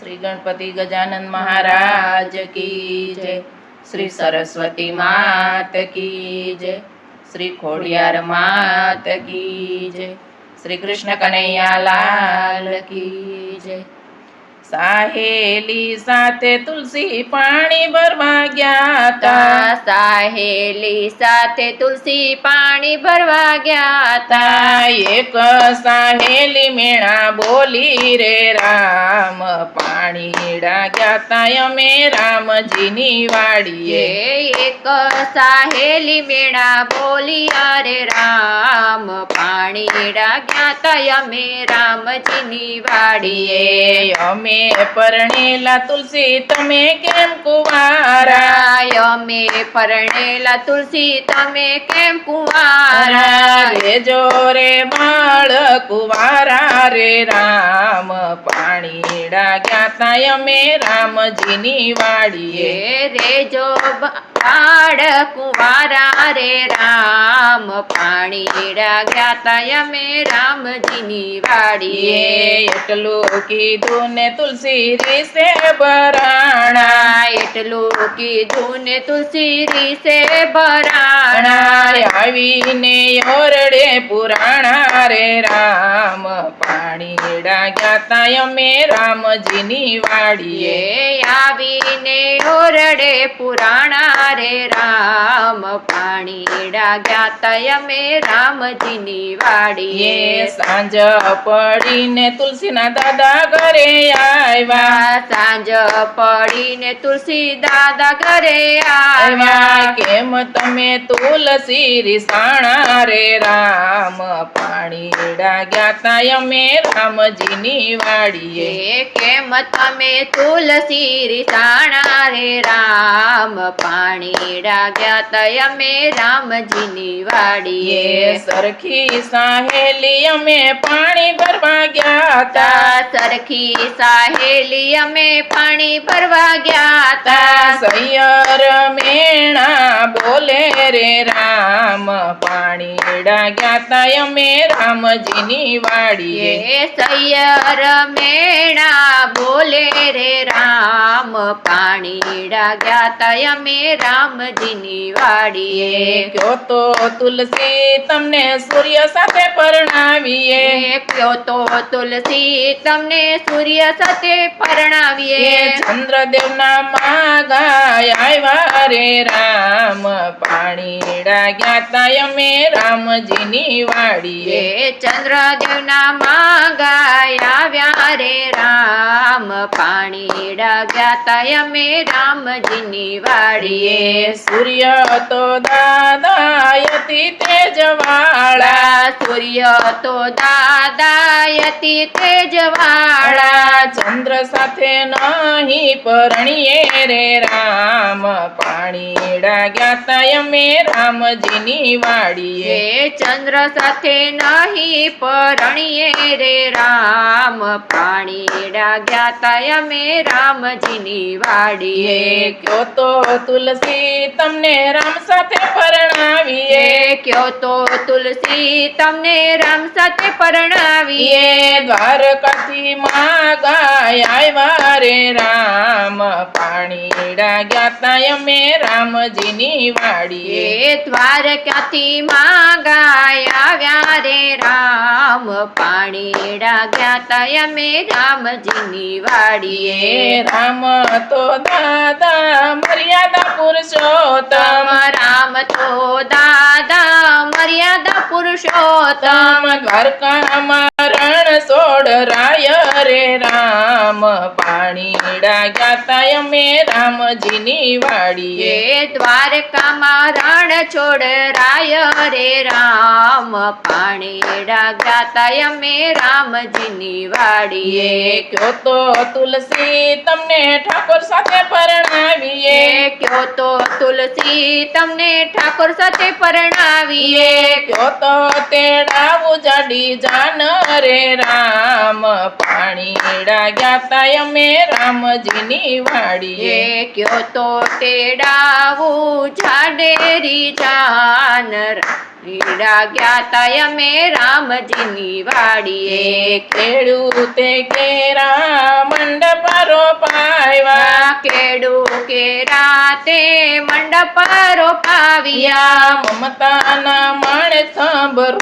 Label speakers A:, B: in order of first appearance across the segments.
A: श्री गणपति गजानन महाराज की जय। श्री सरस्वती मात की जय। श्री खोडियार मात की जय। श्री कृष्ण कन्हैया लाल की जय। साहेली साथे तुलसी पाणी भरवा ગયા તા।
B: સાહેલી સાથે તુલસી પાણી ભરવા ગયા તા।
A: એક સાહેલી મેણા બોલી રે રામ પાણીડા ગયા તા અમે રામજીની વાડીએ।
B: એક સાહેલી મેણા બોલી અરે રામ પાણીડા ગયા તા અમે રામજીની વાડીએ।
A: અમે પરણેલા તુલસી તમે કેમ કુંવારા।
B: અમે પરણેલા તુલસી તમે કેમ કુંવારા।
A: રેજો રે બાળ કુંવારા રે રામ પાણીડા ગયા તા અમે રામજીની વાડીએ।
B: રેજો બાળ કુંવારા રે રામ પાણીડા ગયા તા અમે રામજીની વાડીએ।
A: એટલું કીધું ને તુલસી રીસે ભરાણા।
B: એટલું કીધું ને તુલસી રીસે ભરાણા।
A: આવીને ઓરડે પુરાણા રે રામ પાણીડા ગયા તા અમે રામજીની વાડીએ।
B: આવીને ઓરડે પુરાણા રે રામ પાણીડા ગયા તા અમે રામજીની વાડીએ।
A: સાંજ પડીને તુલસીના દાદા ઘરે આવ્યા।
B: સાંજ પડીને તુલસી દાદા ઘરે આવ્યા।
A: કેમ તમે તુલસી રીસાણા રે રામ પાણીડા ગયા તા અમે રામજીની વાડીએ।
B: કેમ તમે તુલસી રીસાણા રે રામ પાણીડા ગયા તા અમે રામજીની વાડીએ।
A: સરખી સાહેલી અમે પાણી ભરવા ગયા તા।
B: સરખી સાહેલી અમે પાણી ભરવા ગયા તા।
A: સૈયર મેણા બોલે રે રામ પાણીડા ગયા તા અમે રામજીની વાડીએ।
B: સૈયર મેણા બોલે રે રામ પાણીડા ગયા તા અમે રામજીની વાડીએ।
A: કયો તો તુલસી તમને સૂર્ય સાથે પરણાવીએ।
B: કયો તો તુલસી તમને સૂર્ય સાથે પરણાવીએ।
A: ચંદ્રદેવના માગાય આવ્યા રે રામ પાણીડા ગયા તા અમે રામજીની વાડીએ।
B: ચંદ્રદેવના માગાય આવ્યા રે રામ પાણીડા ગયા તા અમે રામજીની વાડીએ।
A: સૂર્ય તો દાદાયતી તેજવાળા।
B: સૂર્ય તો દાદાયતી તેજવાળા।
A: ચંદ્ર સાથે નહીં પરણીએ રે રામ પાણીડા ગયા તા અમે રામજીની વાડીએ।
B: ચંદ્ર સાથે નહીં પરણીએ રે રામ પાણીડા ગયા તા અમે રામજીની વાડીએ।
A: કયો તો તુલસી તમને રામ સાથે પરણાવીએ।
B: કયો તો તુલસી તમને રામ સાથે પરણાવીએ।
A: દ્વારકાથી માગાય આવ્યા રે રામ પાણીડા ગયા તા અમે રામજીની વાડીએ।
B: દ્વારકાથી માગાય આવ્યા રે રામ પાણીડા ગયા તા અમે રામજીની વાડીએ।
A: રામ તો દાદા મર્યાદા પુરુષોત્તમ।
B: રામ તો દાદા મર્યાદા પુરુષોત્તમ।
A: દ્વારકામાં રણ સોડ રાય રે રામ પાણીડા ગયા તા અમે રામજીની વાડીએ।
B: દ્વારકામાં રણ છોડ રાય રે રામ પાણીડા ગયા તા અમે રામજીની વાડીએ।
A: કયો તો તુલસી તમને ઠાકોર સાથે પરણાવીએ।
B: કયો તો તુલસી તમને ઠાકોર સાથે પરણાવીએ।
A: કયો તો તેડાવું જાડી જાન રે રામ પાણીડા ગયા તા અમે રામજીની વાડીએ।
B: કયો તો તેડાવું જાડેરી જાન પાણીડા ગયા તા અમે રામજીની વાડીએ.
A: ખેડૂતે કેરા મંડપ રોપાવ્યા,
B: કેડું કેરા તે મંડપ રોપાવ્યા.
A: મમતાના માણસ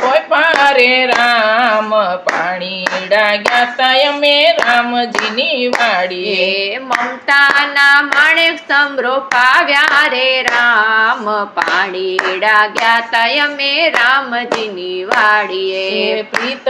A: રોપ્યા રે રામ, પાણીડા ગયા તા અમે રામજીની વાડીએ.
B: એ મમતાના માણેક સમરો પાવ્યા રે રામ, પાણીડા ગયા તા અમે રામજીની વાડીએ.
A: પ્રીત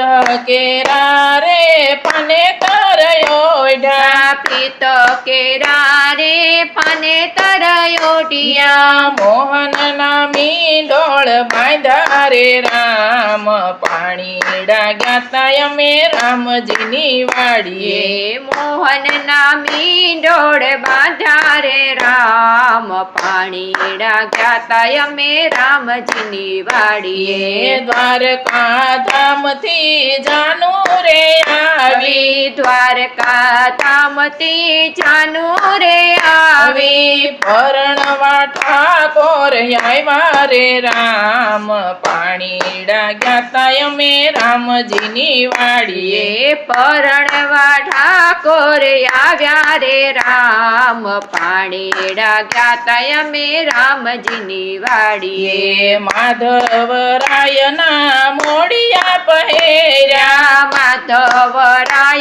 A: કેરા રે પાને તરયોઢા,
B: પ્રીત કેરા રે પાને તરયોઢિયા.
A: મોહન ના મીંડોળ બાંધા રે રામ, પાણીડા ગયા તા અમે રામજીની વાડીએ.
B: એ મોહન ના મીંડોળ બાંધ્યા રે રામ, પાણીડા ગયા તા અમે રામજીની વાડીએ.
A: દ્વારકા ધામથી જાનું રે આવી,
B: દ્વારકા ધામથી જાનું રે આવી.
A: પરણવા ઠાકોર આવ્યા રે રામ, પાણીડા ગયા તા અમે રામજીની વાડીએ.
B: એ પરણવા ઠાકોર આવ્યા રે રામ, પાણીડા ગયા તા અમે રામજીની વાડીએ.
A: માધવરાયના મોડિયા પહેર્યા,
B: માધવરાયના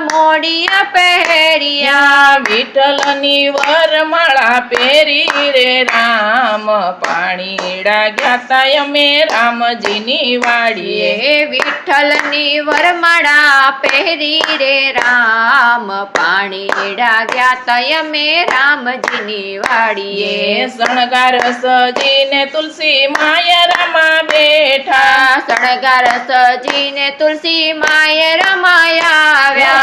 B: મોડિયા પહેર્યા.
A: વિઠ્ઠલની વરમાળા પહેરી રે રામ, પાણીડા ગયા તા અમે રામજીની વાડીએ.
B: એ વિઠ્ઠલની વરમાળા પહેરી રે રામ, પાણીડા ગયા તા અમે રામજીની વાડીએ.
A: શણગાર સજીને તુલસી માયરમાં બેઠા,
B: શણગાર સજીને તુલસી માય રમાયા આવ્યા.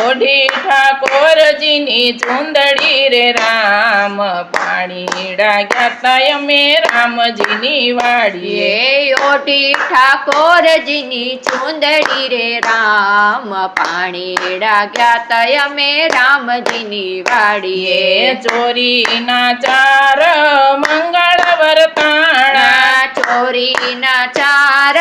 A: ઓઢી ઠાકોરજીની ચુંદડી રે રામ, પાણીડા ગયા તા અમે રામજીની વાડીએ.
B: એ ઓઢી ઠાકોરજીની ચુંદડી રે રામ, પાણીડા ગયા તા અમે રામજીની વાડીએ.
A: ચોરીના ચાર મંગળ વરતાણા,
B: ચોરીના ચાર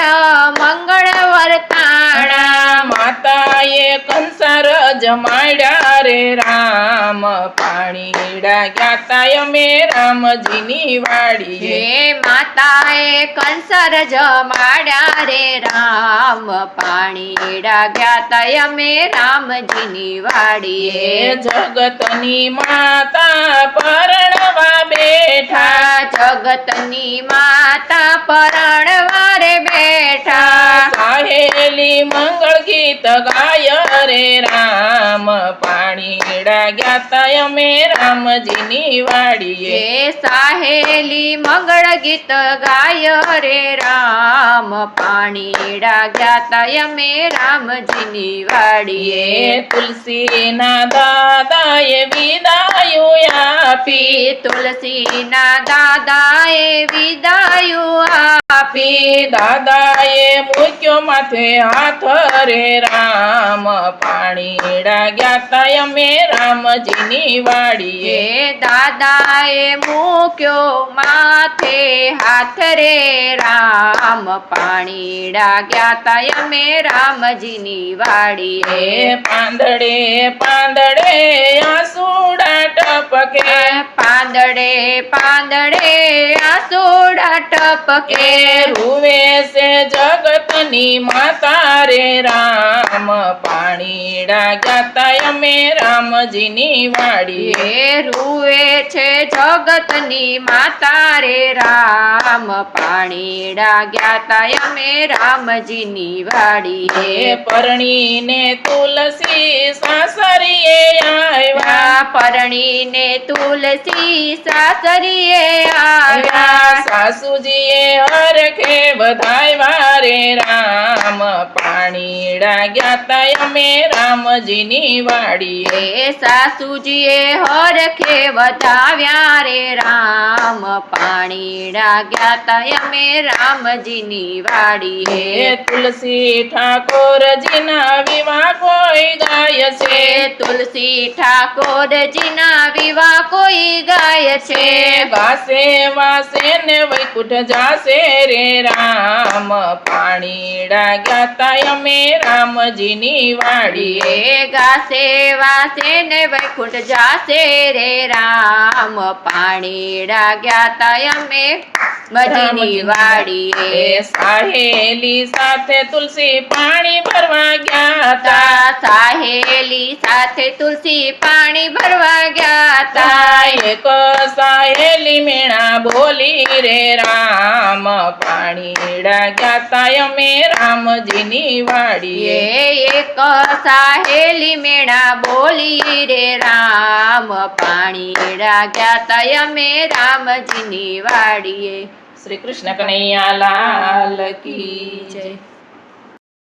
B: મંગળ વરતાણા.
A: માતાએ કંસાર જમાડ્યા રે રામ, પાણીડા ગયા તા અમે રામજીની વાડીએ.
B: હે માતાએ કંસર જમાડ્યા રે રામ, પાણીડા ગયા તા અમે રામજીની વાડીએ.
A: જગતની માતા પરણવા બેઠા,
B: જગતની માતા પરણવા રે બેઠા.
A: સાહેલી મંગળ ગીત ગાય રે રામ, પાણીડા ગયા તા અમે રામજીની વાડીએ.
B: એ સાહેલી મંગળ ગીત ગાય રે રામ, પાણીડા ગયા તા અમે રામજીની વાડીએ.
A: તુલસીના દાદાએ વિદાયો આપી,
B: તુલસીના દાદાએ વિદાયો આપી.
A: દાદાએ મૂક્યો માથે હાથ રે રામ, પાણીડા ગયા તા અમે રામજીની વાડીએ.
B: એ દાદાએ મૂક્યો માથે હાથ રે રામ, પાણીડા ગયા તા અમે રામજીની વાડીએ.
A: પાંદડે પાંદડે આંસુડા ટપકે,
B: પાંદડે પાંદડે આંસુડા ટપકે.
A: રૂવે છે જગતની માતા રે રામ, પાણીડા ગયા તા અમે રામજીની વાડીએ.
B: એ રૂવે છે જગતની માતા રે રામ, પાણીડા ગયા તા અમે રામજીની વાડીએ.
A: પરણીને તુલસી સાસરીએ આવ્યા,
B: પરણીને તુલસી સાસરીએ આવ્યા.
A: સાસુજીએ હરખે વધાવ્યા રે રામ, પાણીડા ગયા તા અમે રામજીની વાડીએ.
B: એ સાસુજીએ હરખે વધાવ્યા રે રામ, પાણીડા ગયા તા અમે રામજીની વાડીએ.
A: તુલસી ઠાકોરજીના વિવાહ કોઈ ગાય છે,
B: તુલસી ઠાકોર લાડજીના વિવાહ કોઈ ગાય છે
A: ગાસે વાસે ને વૈકુંઠ જાશે રે રામ પાણીડા ગયા અમે રામજીની વાડીએ
B: એ ગાસે વાસે ને વૈકુંઠ જાશે રે રામ પાણીડા ગયા તા અમે મજીની વાડીએ
A: એ સાહેલી સાથે તુલસી પાણી ભરવા ગયા તા
B: તા સાહેલી સાથે તુલસી પાણી ભરવા ગયા તા
A: તા એક સાહેલી મેણા બોલી રે રામ પાણીડા ગયા તા અમે રામજીની વાડીએ
B: એ એક સાહેલી મેણા બોલી રે રામ પાણીડા ગયા તા અમે રામજીની વાડીએ
A: શ્રી કૃષ્ણ કનૈયા લાલ કી જય.